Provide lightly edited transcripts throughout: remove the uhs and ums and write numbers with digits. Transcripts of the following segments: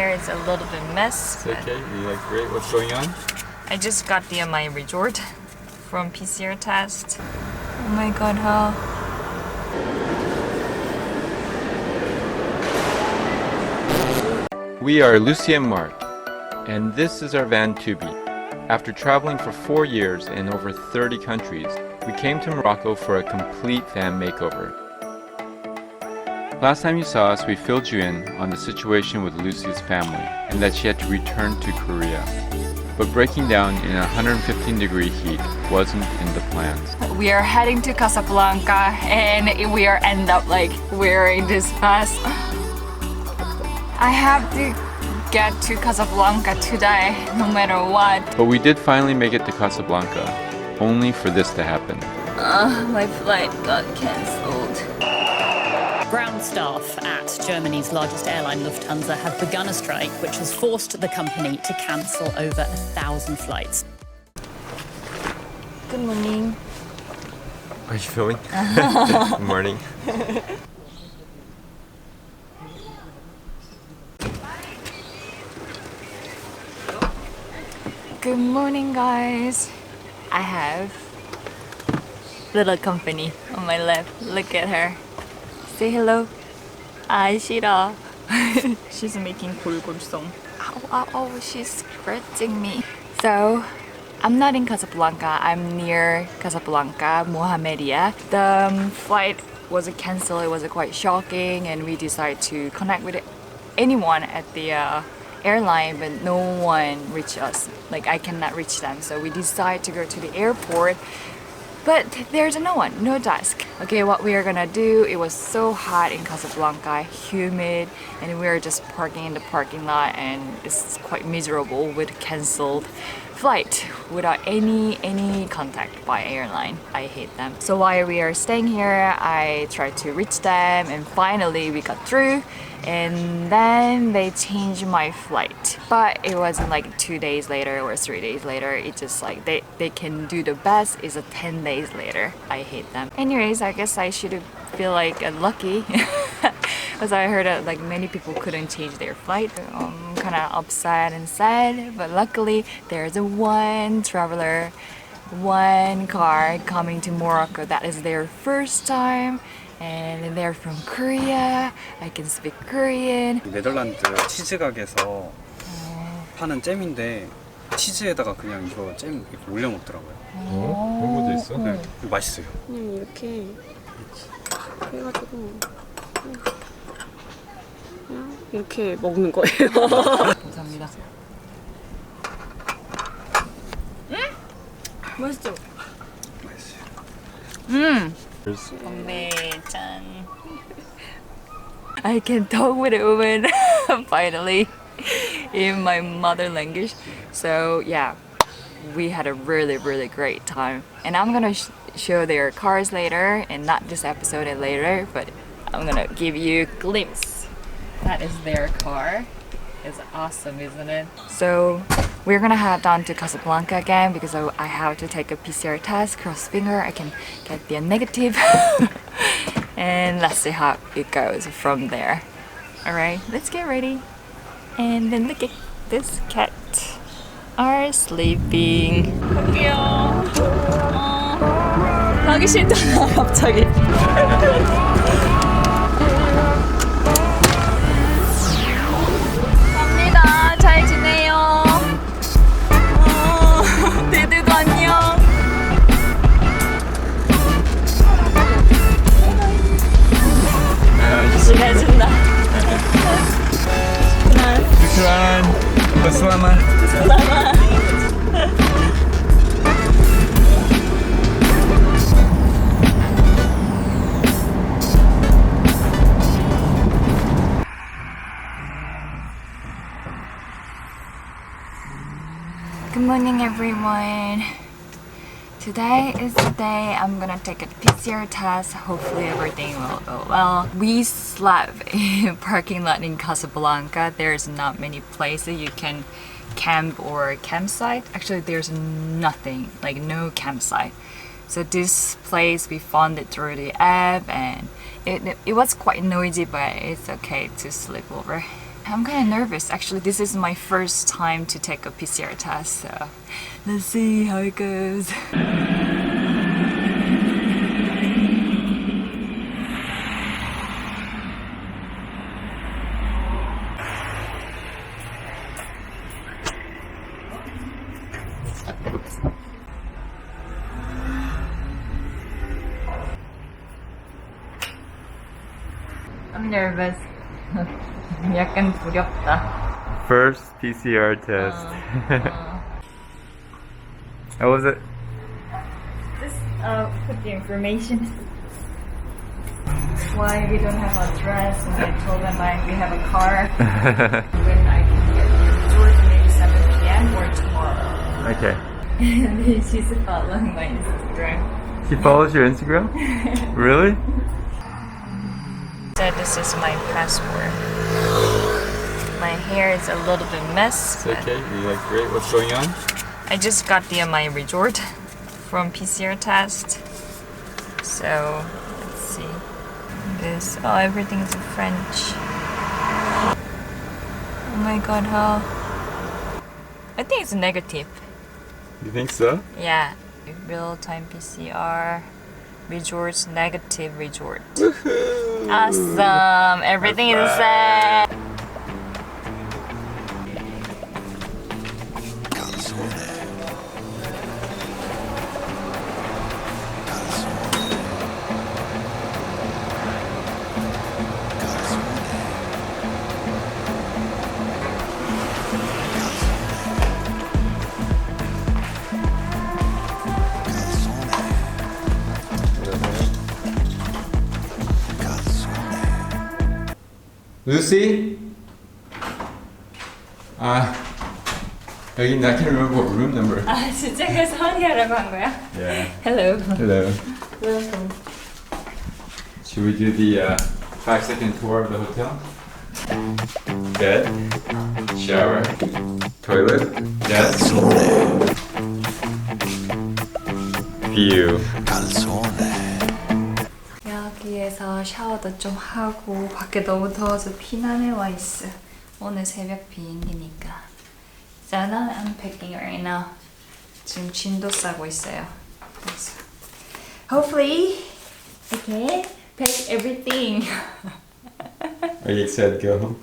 here is a little bit mess. It's okay, you like great. What's going on? I just got the my resort from PCR Test. Oh my god, how? We are Lucy and Mark, and this is our van Tubi. After traveling for 4 years in over 30 countries, we came to Morocco for a complete van makeover. Last time you saw us, we filled you in on the situation with Lucy's family and that she had to return to Korea. But breaking down in 115-degree heat wasn't in the plans. We are heading to Casablanca and we are end up like wearing this vest. I have to get to Casablanca today, no matter what. But we did finally make it to Casablanca, only for this to happen. My flight got cancelled. Ground staff at Germany's largest airline, Lufthansa, have begun a strike which has forced the company to cancel over 1,000 flights. Good morning. How are you feeling? Good morning. Good morning, guys. I have little company on my left. Look at her. Say hello. 싫어. She's making 불골송. Ow, she's scratching me. So, I'm not in Casablanca. I'm near Casablanca, Mohammedia. The flight was cancelled. It was quite shocking, and we decided to connect with anyone at the airline, but no one reached us. Like, I cannot reach them. So we decided to go to the airport. But there's no one, no desk. Okay, what we are gonna do, it was so hot in Casablanca, humid, and we were just parking in the parking lot, and it's quite miserable with cancelled flight without any contact by airline. I hate them. So while we are staying here, I tried to reach them, and finally we got through. And then they changed my flight, but it wasn't like 2 days later or 3 days later. It's just like they can do the best is 10 days later. I hate them. Anyways, I guess I should feel like lucky because I heard that like many people couldn't change their flight. I'm kind of upset and sad, but luckily there's one traveler, one car coming to Morocco that is their first time. And they're from Korea. I can speak Korean. 네덜란드 치즈 가게에서 파는 잼인데 치즈에다가 그냥 이거 잼 이렇게 올려 먹더라고요. 그런 것도 있어? 네, 이거 맛있어요. 그냥 이렇게 해가지고 그냥 이렇게 먹는 거예요. 감사합니다. 맛있죠? 맛있어요. 건배 짠. I can talk with a woman finally in my mother language. So yeah, we had a really great time. And I'm gonna show their cars later, and not this episode and later, but I'm gonna give you a glimpse. That is their car. It's awesome, isn't it? So we're gonna head down to Casablanca again because I have to take a PCR test. Cross finger, I can get the negative. And let's see how it goes from there. Alright, let's get ready. And then look at this cat. Are sleeping. 귀여워. 가기 싫잖아, 갑자기. 잘 지내요. 대들도 안녕. 신해준다. Shukran. Selamat. Good morning, everyone. Today is the day I'm gonna take a PCR test. Hopefully everything will go well. We slept in a parking lot in Casablanca. There's not many places you can camp or campsite. Actually, there's nothing, like no campsite. So this place, we found it through the app, and it was quite noisy, but it's okay to sleep over. I'm kind of nervous. Actually, this is my first time to take a PCR test, so let's see how it goes. I'm nervous. 약간 두렵다. First PCR test. How was it? Just put the information. Why we don't have an address, and I told them we have a car. When I can get the resort, maybe 7 p.m. or tomorrow. Okay. And she's following my Instagram. She follows your Instagram? Really? Said this is my passport. My hair is a little bit mess. It's okay. You look great. What's going on? I just got my result from PCR test. So let's see. Everything is in French. Oh my god, how? I think it's negative. You think so? Yeah. Real-time PCR. Result, negative result. Awesome. Everything is set. Lucy? 여긴 I can't remember what room number. 진짜 그래서 항의하라고 한 거야? Yeah. Hello. Hello. Welcome. Should we do the 5-second tour of the hotel? Bed, shower, toilet, desk, view. 여기에서 샤워도 좀 하고 밖에 너무 더워서 피난에 와 있어. 오늘 새벽 비행기니까. So now I'm packing right now. 지금 짐도 싸고 있어요. 그래서 hopefully I can pack everything. Are you excited to go home?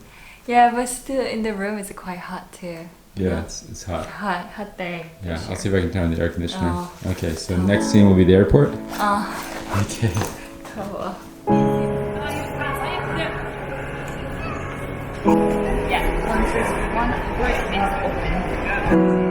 Yeah, but still in the room it's quite hot too. Yeah, it's hot. Hot day. Yeah, I'll see if I can turn on the air conditioner. Oh. Okay, so next scene will be the airport. 아, Okay. 더워. Yeah, one door is open.